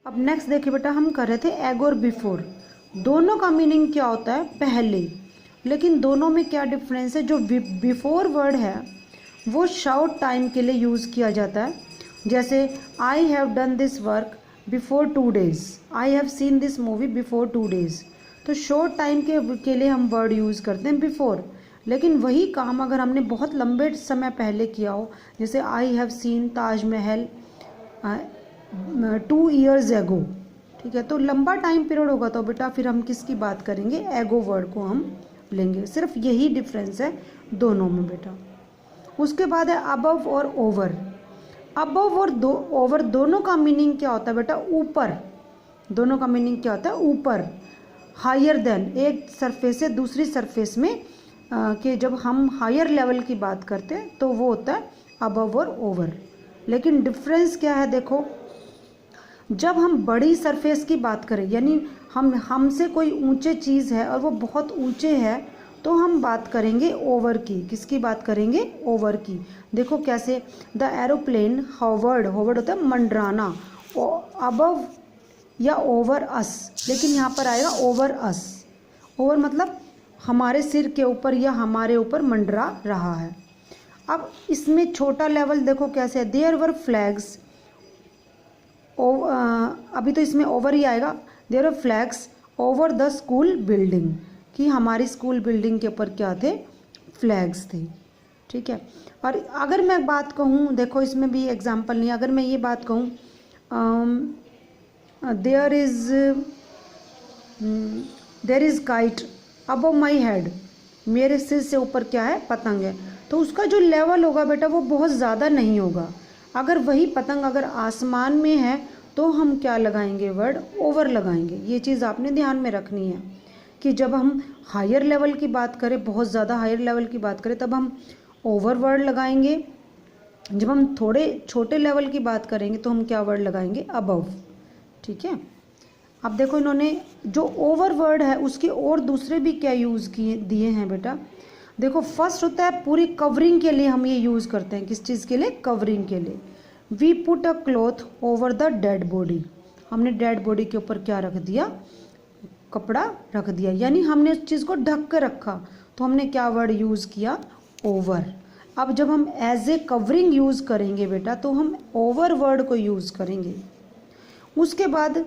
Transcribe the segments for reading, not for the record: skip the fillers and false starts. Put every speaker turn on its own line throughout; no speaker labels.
अब नेक्स्ट देखिए बेटा, हम कर रहे थे एग और बिफोर। दोनों का मीनिंग क्या होता है? पहले। लेकिन दोनों में क्या डिफरेंस है? जो बिफोर वर्ड है वो शॉर्ट टाइम के लिए यूज़ किया जाता है। जैसे I have done this work before 2 days, I have seen this movie before 2 days। तो शॉर्ट टाइम के लिए हम वर्ड यूज़ करते हैं बिफोर। लेकिन वही काम अगर हमने बहुत लंबे समय पहले किया हो, जैसे I have seen Taj Mahal 2 years एगो, ठीक है, तो लंबा टाइम पीरियड होगा तो बेटा फिर हम किसकी बात करेंगे? एगो वर्ड को हम लेंगे। सिर्फ यही डिफरेंस है दोनों में बेटा। उसके बाद है अबव और ओवर। अबव और ओवर दोनों का मीनिंग क्या होता है बेटा? ऊपर। दोनों का मीनिंग क्या होता है? ऊपर। हायर देन, एक सरफेस से दूसरी सरफेस में कि जब हम हायर लेवल की बात करते हैं तो वो होता है अबव और ओवर। लेकिन डिफरेंस क्या है देखो, जब हम बड़ी सरफेस की बात करें, यानी हमसे कोई ऊंचे चीज़ है और वो बहुत ऊंचे है, तो हम बात करेंगे ओवर की। किसकी बात करेंगे? ओवर की। देखो कैसे, द एरोप्लेन हॉवर्ड, हॉवर्ड होता है मंडराना, अबव या ओवर अस, लेकिन यहाँ पर आएगा ओवर अस। ओवर मतलब हमारे सिर के ऊपर या हमारे ऊपर मंडरा रहा है। अब इसमें छोटा लेवल देखो कैसे है, देयर वर फ्लैग्स, अभी तो इसमें ओवर ही आएगा। There were flags over the school building, कि हमारी स्कूल बिल्डिंग के ऊपर क्या थे? फ्लैग्स थे, ठीक है। और अगर मैं बात कहूँ, देखो इसमें भी एग्जाम्पल नहीं, अगर मैं ये बात कहूँ there is kite above my head, मेरे सिर से ऊपर क्या है? पतंग है। तो उसका जो लेवल होगा बेटा वो बहुत ज़्यादा नहीं होगा। अगर वही पतंग अगर आसमान में है तो हम क्या लगाएंगे? वर्ड ओवर लगाएंगे। ये चीज़ आपने ध्यान में रखनी है कि जब हम हायर लेवल की बात करें, बहुत ज़्यादा हायर लेवल की बात करें, तब हम ओवर वर्ड लगाएंगे। जब हम थोड़े छोटे लेवल की बात करेंगे तो हम क्या वर्ड लगाएंगे? अबव, ठीक है। अब देखो इन्होंने जो ओवर वर्ड है उसके और दूसरे भी क्या यूज़ किए दिए हैं बेटा। देखो फर्स्ट होता है पूरी कवरिंग के लिए हम ये यूज़ करते हैं। किस चीज़ के लिए? कवरिंग के लिए। We put a cloth over the dead body, हमने डेड बॉडी के ऊपर क्या रख दिया? कपड़ा रख दिया, यानी हमने उस चीज़ को ढक कर रखा, तो हमने क्या वर्ड यूज़ किया? ओवर। अब जब हम एज ए कवरिंग यूज़ करेंगे बेटा तो हम ओवर वर्ड को यूज़ करेंगे। उसके बाद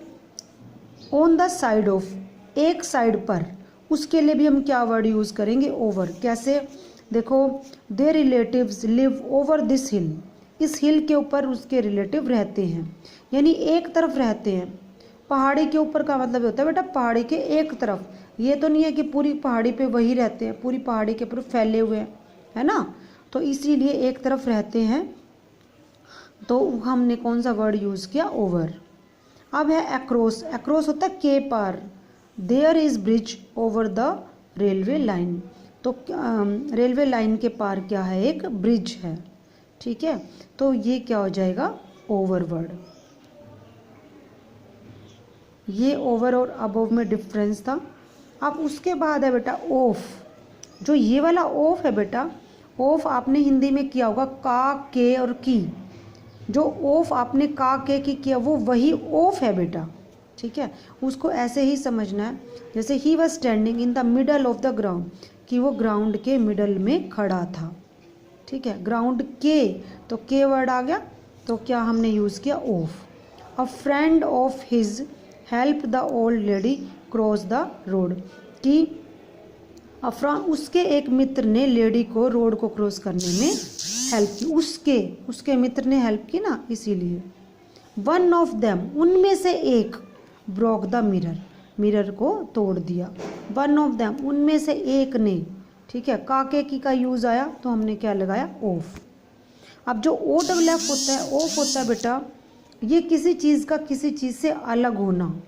ऑन द साइड ऑफ, एक साइड पर, उसके लिए भी हम क्या वर्ड यूज़ करेंगे? ओवर। कैसे? देखो they relatives live over this hill, इस हिल के ऊपर उसके रिलेटिव रहते हैं, यानी एक तरफ रहते हैं। पहाड़ी के ऊपर का मतलब होता है बेटा पहाड़ी के एक तरफ, ये तो नहीं है कि पूरी पहाड़ी पे वही रहते हैं, पूरी पहाड़ी के ऊपर फैले हुए हैं, है ना। तो इसीलिए एक तरफ रहते हैं, तो हमने कौन सा वर्ड यूज़ किया? ओवर। अब है अक्रॉस। अक्रॉस होता है के पार। There is bridge over the railway line, तो रेलवे लाइन के पार क्या है? एक ब्रिज है, ठीक है। तो ये क्या हो जाएगा? Over word. ये ओवर और अबव में डिफरेंस था। अब उसके बाद है बेटा ऑफ। जो ये वाला ऑफ है बेटा, ऑफ आपने हिंदी में किया होगा का, के और की। जो ऑफ आपने का, के की किया वो वही ऑफ है बेटा, ठीक है। उसको ऐसे ही समझना है, जैसे he was standing in the middle of the ground, कि वो ग्राउंड के मिडल में खड़ा था, ठीक है। ग्राउंड के, तो के वर्ड आ गया, तो क्या हमने यूज़ किया? Of. A friend of his help the old lady cross the road, कि उसके एक मित्र ने लेडी को रोड को क्रॉस करने में हेल्प की। उसके मित्र ने हेल्प की ना, इसीलिए। वन ऑफ देम, उनमें से एक, ब्रोक द मिरर, मिरर को तोड़ दिया। वन ऑफ देम, उनमें से एक ने, ठीक है। काके की का यूज़ आया तो हमने क्या लगाया? ऑफ। अब जो ओ डबल एफ होता है, ऑफ होता है बेटा, ये किसी चीज़ का किसी चीज़ से अलग होना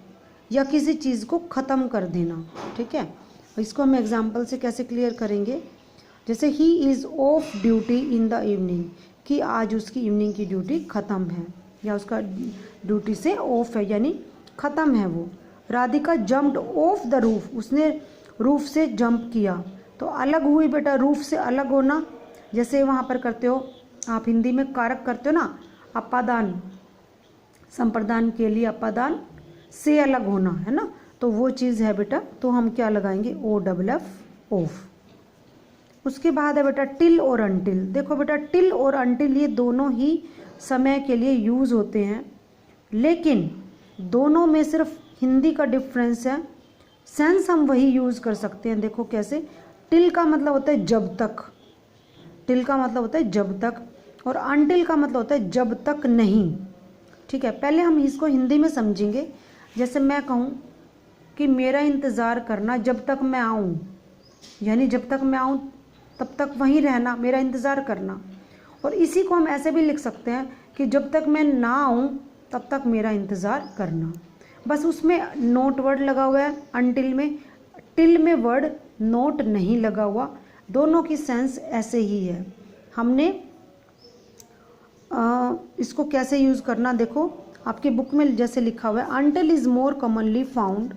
या किसी चीज़ को ख़त्म कर देना, ठीक है। इसको हम एग्जाम्पल से कैसे क्लियर करेंगे? जैसे he is of duty in the evening, कि आज उसकी इवनिंग की ड्यूटी ख़त्म है या उसका ड्यूटी से ऑफ है, यानी ख़त्म है वो। Radhika jumped of the roof, उसने रूफ से जंप किया, तो अलग हुई बेटा, रूफ से अलग होना। जैसे वहाँ पर करते हो आप हिंदी में कारक करते हो ना, अपादान, संप्रदान के लिए अपादान से अलग होना है ना, तो वो चीज़ है बेटा, तो हम क्या लगाएंगे ओ डबल एफ ऑफ। उसके बाद है बेटा टिल और अनटिल। देखो बेटा टिल और अनटिल ये दोनों ही समय के लिए यूज़ होते हैं, लेकिन दोनों में सिर्फ हिंदी का डिफरेंस है, सेंस हम वही यूज़ कर सकते हैं। देखो कैसे, टिल का मतलब होता है जब तक, टिल का मतलब होता है जब तक, और अनटिल का मतलब होता है जब तक नहीं। ठीक है, पहले हम इसको हिंदी में समझेंगे। जैसे मैं कहूँ कि मेरा इंतज़ार करना जब तक मैं आऊँ, यानी जब तक मैं आऊँ तब तक वहीं रहना, मेरा इंतज़ार करना। और इसी को हम ऐसे भी लिख सकते हैं कि जब तक मैं ना आऊँ तब तक मेरा इंतज़ार करना। बस उसमें नोट वर्ड लगा हुआ है अनटिल में, टिल में वर्ड नोट नहीं लगा हुआ। दोनों की सेंस ऐसे ही है। हमने इसको कैसे यूज़ करना, देखो आपके बुक में जैसे लिखा हुआ है, until is more commonly found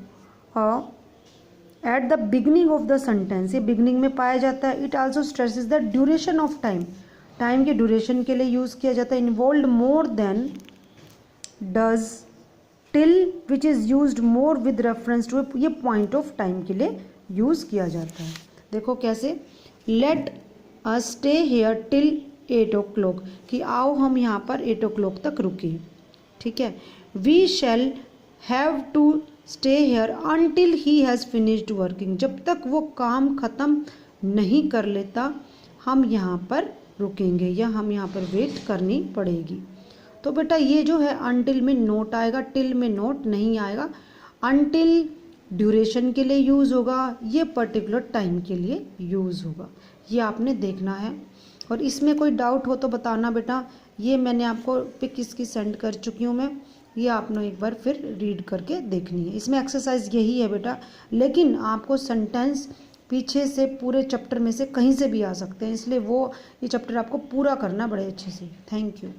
at the beginning of the sentence. ये बिगनिंग में पाया जाता है। It also stresses the duration of time, time के ड्यूरेशन के लिए यूज़ किया जाता है। Involve more than does till which is used more with reference to, ये पॉइंट ऑफ टाइम के लिए यूज़ किया जाता है। देखो कैसे, let us stay here till 8 o'clock, कि आओ हम यहाँ पर 8 o'clock तक रुके। ठीक है, we shall have to stay here until he has finished working, जब तक वो काम ख़त्म नहीं कर लेता हम यहाँ पर रुकेंगे, या हम यहाँ पर वेट करनी पड़ेगी। तो बेटा ये जो है अनटिल में नोट आएगा, टिल में नोट नहीं आएगा। अनटिल ड्यूरेशन के लिए यूज़ होगा, ये पर्टिकुलर टाइम के लिए यूज़ होगा, ये आपने देखना है। और इसमें कोई डाउट हो तो बताना बेटा। ये मैंने आपको पिक इसकी सेंड कर चुकी हूँ मैं, ये आपने एक बार फिर रीड करके देखनी है। इसमें एक्सरसाइज यही है बेटा, लेकिन आपको सेंटेंस पीछे से पूरे चैप्टर में से कहीं से भी आ सकते हैं, इसलिए वो ये चैप्टर आपको पूरा करना बड़े अच्छे से। Thank you.